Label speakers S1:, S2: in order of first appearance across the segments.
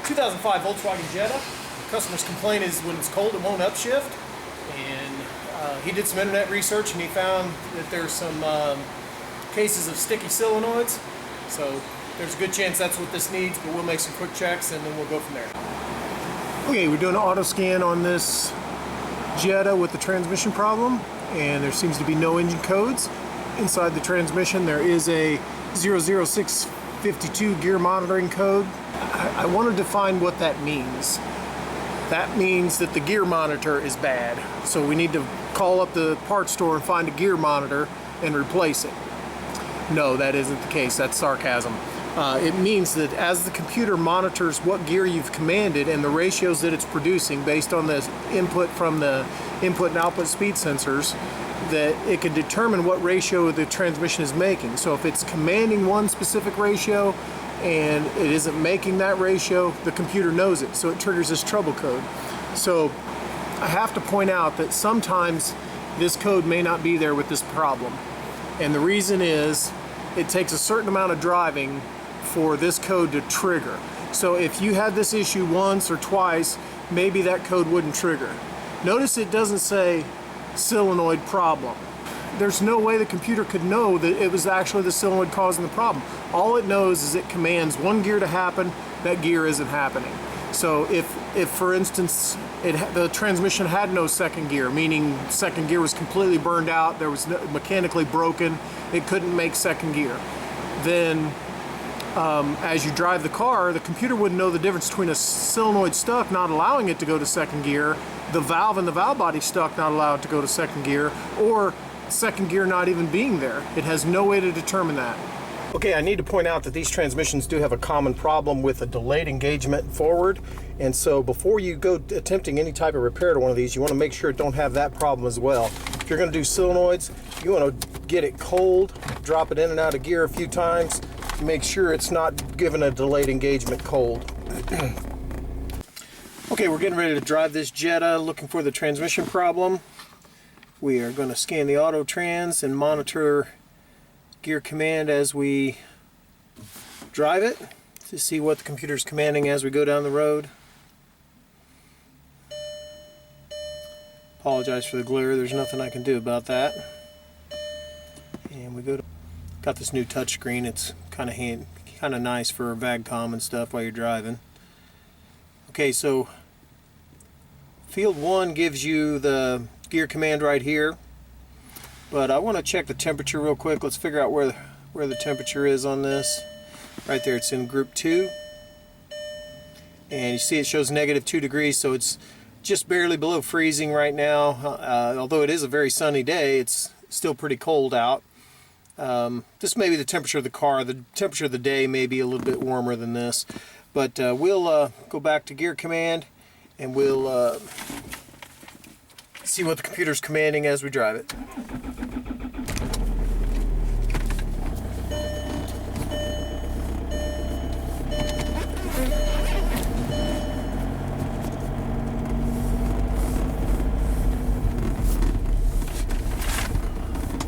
S1: 2005 Volkswagen Jetta. Customer's complaint is when it's cold it won't upshift, and he did some internet research and he found that there's some cases of sticky solenoids, so there's a good chance that's what this needs, but we'll make some quick checks and then we'll go from there. Okay, we're doing an auto scan on this Jetta with the transmission problem, and there seems to be no engine codes. Inside the transmission there is a 00652 gear monitoring code. I wanted to find what that means. That means that the gear monitor is bad, so we need to call up the parts store and find a gear monitor and replace it. No, that isn't the case. That's sarcasm. It means that as the computer monitors what gear you've commanded and the ratios that it's producing based on the input from the input and output speed sensors, that it can determine what ratio the transmission is making. So if it's commanding one specific ratio and it isn't making that ratio, the computer knows it, so it triggers this trouble code. So I have to point out that sometimes this code may not be there with this problem, and the reason is it takes a certain amount of driving for this code to trigger. So if you had this issue once or twice, maybe that code wouldn't trigger. Notice it doesn't say solenoid problem. There's no way the computer could know that it was actually the solenoid causing the problem. All it knows is it commands one gear to happen, that gear isn't happening. So if for instance the transmission had no second gear, meaning second gear was completely burned out, there was mechanically broken, it couldn't make second gear, then as you drive the car, the computer wouldn't know the difference between a solenoid stuck not allowing it to go to second gear, the valve and the valve body stuck not allowed it to go to second gear, or second gear not even being there. It has no way to determine that. Okay, I need to point out that these transmissions do have a common problem with a delayed engagement forward, and so before you go attempting any type of repair to one of these, you want to make sure it don't have that problem as well. If you're going to do solenoids, you want to get it cold, drop it in and out of gear a few times, make sure it's not given a delayed engagement cold. Okay, we're getting ready to drive this Jetta, looking for the transmission problem. We are going to scan the auto trans and monitor gear command as we drive it to see what the computer's commanding as we go down the road. Apologize for the glare, there's nothing I can do about that. And we got this new touch screen. It's kind of nice for VAGCOM and stuff while you're driving. Okay, so field 1 gives you the gear command right here, but I want to check the temperature real quick. Let's figure out where the temperature is on this. Right there, it's in group 2, and you see it shows -2 degrees, so it's just barely below freezing right now. Although it is a very sunny day, it's still pretty cold out. This may be the temperature of the car. The temperature of the day may be a little bit warmer than this, but we'll go back to gear command and we'll see what the computer's commanding as we drive it.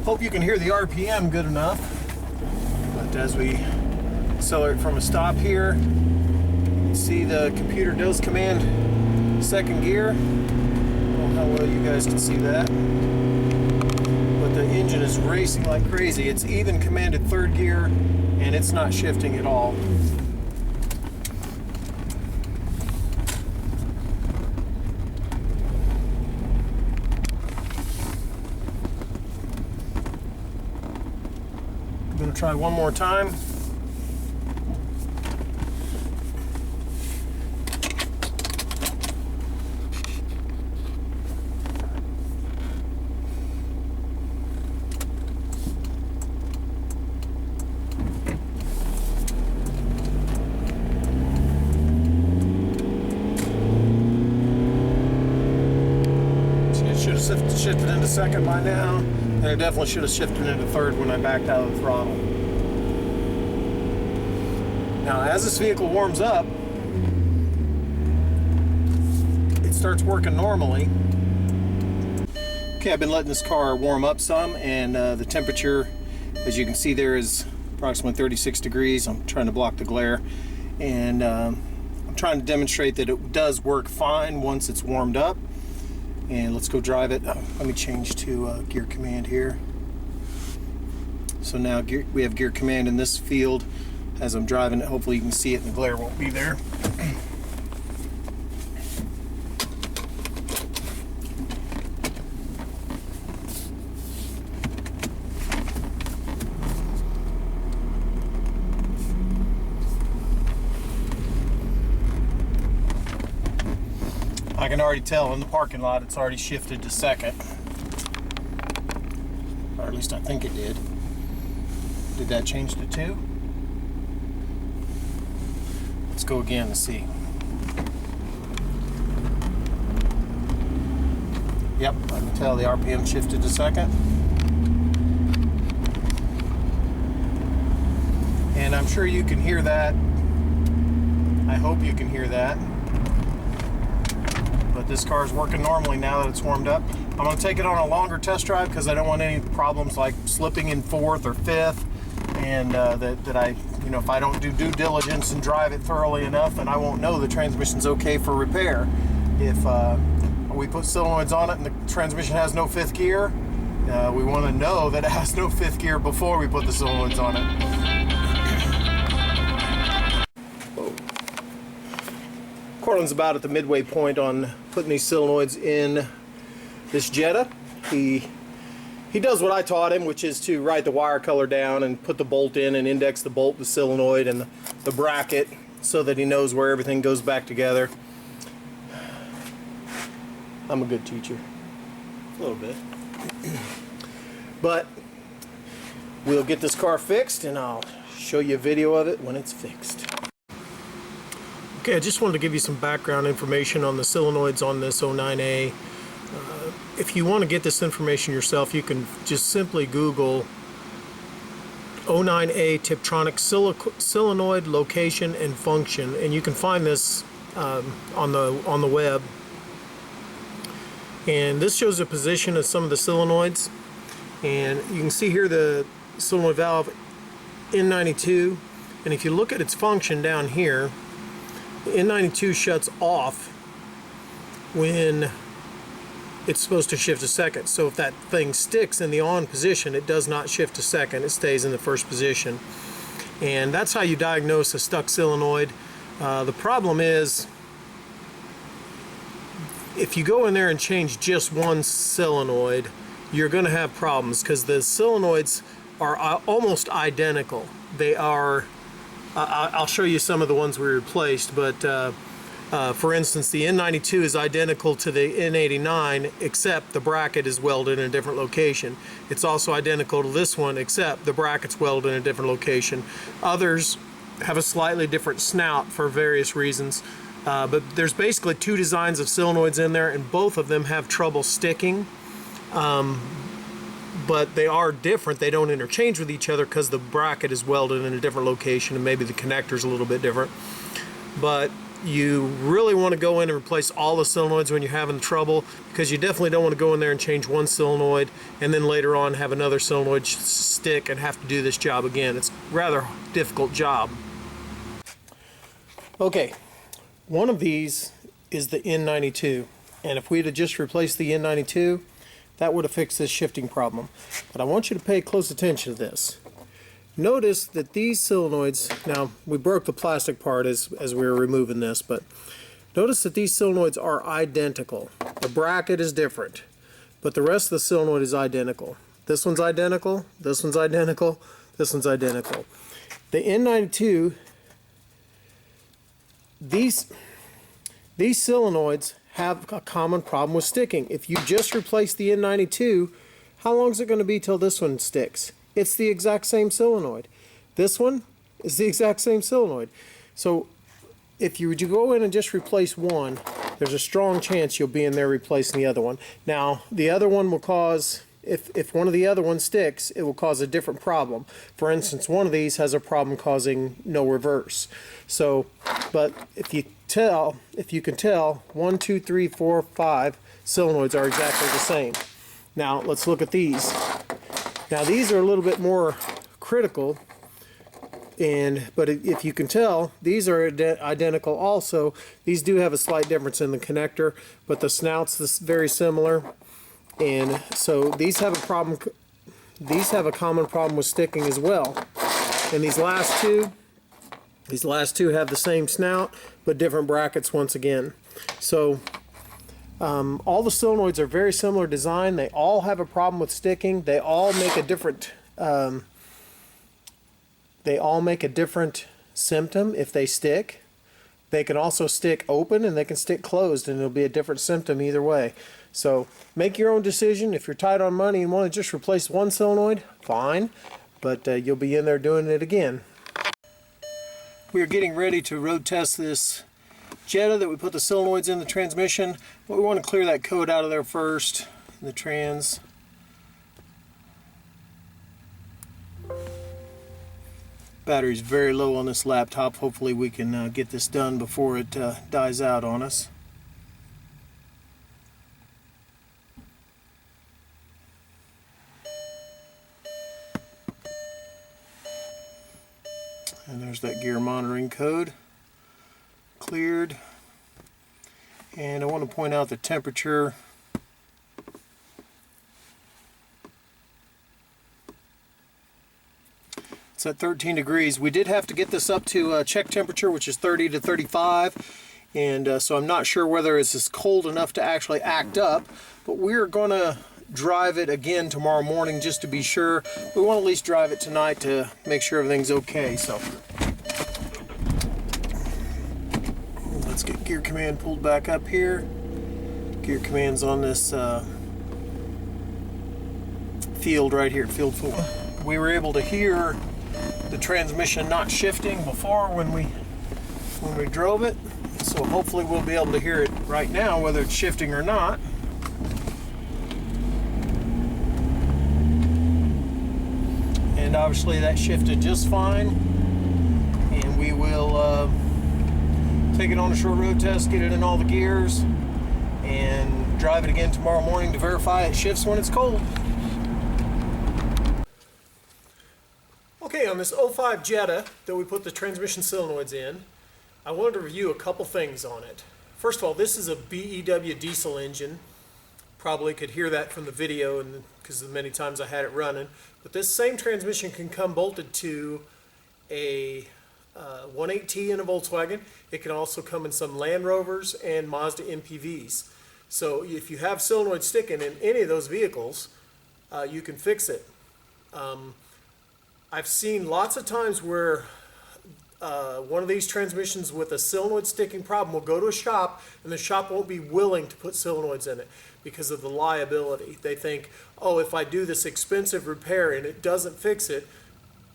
S1: Hope you can hear the RPM good enough, but as we accelerate from a stop here, you see the computer does command second gear. I don't know how well you guys can see that, but the engine is racing like crazy. It's even commanded third gear and it's not shifting at all. I'm going to try one more time. Shifted into second by now, and it definitely should have shifted into third when I backed out of the throttle. Now, as this vehicle warms up, it starts working normally. Okay, I've been letting this car warm up some, and the temperature, as you can see there, is approximately 36 degrees. I'm trying to block the glare, and I'm I'm trying to demonstrate that it does work fine once it's warmed up. And let's go drive it. Let me change to gear command here. So now we have gear command in this field as I'm driving it. Hopefully you can see it and the glare won't be there. I can already tell in the parking lot it's already shifted to second. Or at least I think it did. Did that change to 2? Let's go again to see. Yep, I can tell the RPM shifted to second. And I'm sure you can hear that. I hope you can hear that. But this car is working normally now that it's warmed up. I'm going to take it on a longer test drive because I don't want any problems like slipping in 4th or 5th, and that I, you know, if I don't do due diligence and drive it thoroughly enough, then I won't know the transmission's okay for repair. If we put solenoids on it and the transmission has no 5th gear, we want to know that it has no 5th gear before we put the solenoids on it. Cortland's about at the midway point on putting these solenoids in this Jetta. He does what I taught him, which is to write the wire color down and put the bolt in and index the bolt, the solenoid, and the bracket so that he knows where everything goes back together. I'm a good teacher. A little bit. But we'll get this car fixed and I'll show you a video of it when it's fixed. Okay, I just wanted to give you some background information on the solenoids on this 09A. If you want to get this information yourself, you can just simply Google 09A Tiptronic solenoid location and function, and you can find this on the web. And this shows the position of some of the solenoids, and you can see here the solenoid valve N92, and if you look at its function down here, the N92 shuts off when it's supposed to shift to second. So if that thing sticks in the on position, it does not shift to second, it stays in the first position. And that's how you diagnose a stuck solenoid. The problem is, if you go in there and change just one solenoid, you're going to have problems because the solenoids are almost identical. They are, I'll show you some of the ones we replaced, but for instance, the N92 is identical to the N89, except the bracket is welded in a different location. It's also identical to this one, except the bracket's welded in a different location. Others have a slightly different snout for various reasons, but there's basically 2 designs of solenoids in there, and both of them have trouble sticking. But they are different. They don't interchange with each other because the bracket is welded in a different location and maybe the connector's a little bit different. But you really want to go in and replace all the solenoids when you're having trouble, because you definitely don't want to go in there and change one solenoid and then later on have another solenoid stick and have to do this job again. It's a rather difficult job. Okay, one of these is the N92, and if we'd have just replaced the N92, that would have fixed this shifting problem. But I want you to pay close attention to this. Notice that these solenoids, now we broke the plastic part as we were removing this, but notice that these solenoids are identical. The bracket is different, but the rest of the solenoid is identical. This one's identical, this one's identical, this one's identical. The N92, these solenoids have a common problem with sticking. If you just replace the N92, how long is it going to be till this one sticks? It's the exact same solenoid. This one is the exact same solenoid. So if you go in and just replace one, there's a strong chance you'll be in there replacing the other one. Now, the other one will cause, if one of the other ones sticks, it will cause a different problem. For instance, one of these has a problem causing no reverse. So, but if you can tell, 1, 2, 3, 4, 5 solenoids are exactly the same. Now, let's look at these. Now, these are a little bit more critical. But if you can tell, these are identical also. These do have a slight difference in the connector, but the snouts is very similar. And so these have a problem. These have a common problem with sticking as well. And these last two have the same snout, but different brackets once again. So all the solenoids are very similar design. They all have a problem with sticking. They all make a different symptom if they stick. They can also stick open and they can stick closed, and it'll be a different symptom either way. So make your own decision. If you're tight on money and want to just replace one solenoid, fine, but you'll be in there doing it again. We are getting ready to road test this Jetta that we put the solenoids in the transmission, but we want to clear that code out of there first, the trans. Battery's very low on this laptop. Hopefully we can get this done before it dies out on us. And there's that gear monitoring code. Cleared. And I want to point out the temperature. It's at 13 degrees. We did have to get this up to check temperature, which is 30 to 35. And so I'm not sure whether it's just cold enough to actually act up, but we're going to drive it again tomorrow morning just to be sure. We want to at least drive it tonight to make sure everything's okay. So let's get gear command pulled back up here. Gear command's on this field right here, field 4. We were able to hear the transmission not shifting before when we drove it, so hopefully we'll be able to hear it right now whether it's shifting or not. And obviously that shifted just fine, and we will take it on a short road test, get it in all the gears, and drive it again tomorrow morning to verify it shifts when it's cold. Okay, on this 05 Jetta that we put the transmission solenoids in, I wanted to review a couple things on it. First of all, this is a BEW diesel engine. Probably could hear that from the video and because of the many times I had it running. But this same transmission can come bolted to a 1.8T in a Volkswagen. It can also come in some Land Rovers and Mazda Mpvs. So if you have solenoid sticking in any of those vehicles, you can fix it. I've seen lots of times where one of these transmissions with a solenoid sticking problem will go to a shop and the shop won't be willing to put solenoids in it because of the liability. They think, oh, if I do this expensive repair and it doesn't fix it,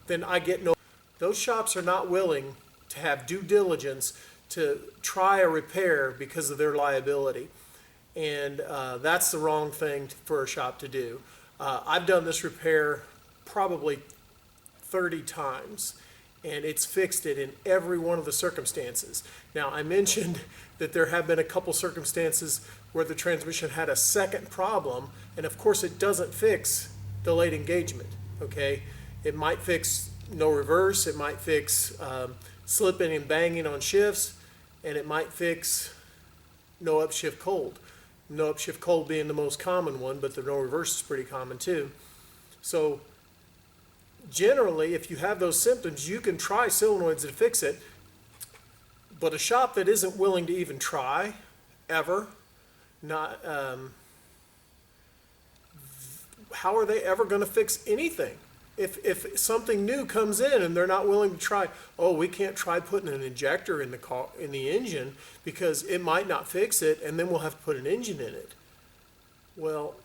S1: then I get no. Those shops are not willing to have due diligence to try a repair because of their liability. And that's the wrong thing for a shop to do. I've done this repair probably 30 times, and it's fixed it in every one of the circumstances. Now, I mentioned that there have been a couple circumstances where the transmission had a second problem, and of course it doesn't fix delayed engagement, okay? It might fix no reverse, it might fix slipping and banging on shifts, and it might fix no upshift cold. No upshift cold being the most common one, but the no reverse is pretty common too. So generally, if you have those symptoms, you can try solenoids to fix it, but a shop that isn't willing to even try, ever, not, how are they ever going to fix anything? If something new comes in and they're not willing to try, oh, we can't try putting an injector in the car, in the engine because it might not fix it, and then we'll have to put an engine in it. Well,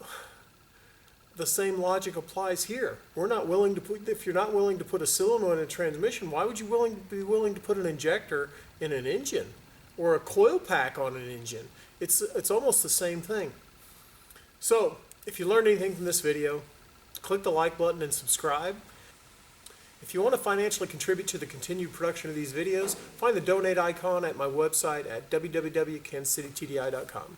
S1: the same logic applies here. We're not willing to put, if you're not willing to put a solenoid in a transmission, why would you be willing to put an injector in an engine or a coil pack on an engine? It's almost the same thing. So if you learned anything from this video, click the like button and subscribe. If you want to financially contribute to the continued production of these videos, find the donate icon at my website at www.kansascitytdi.com.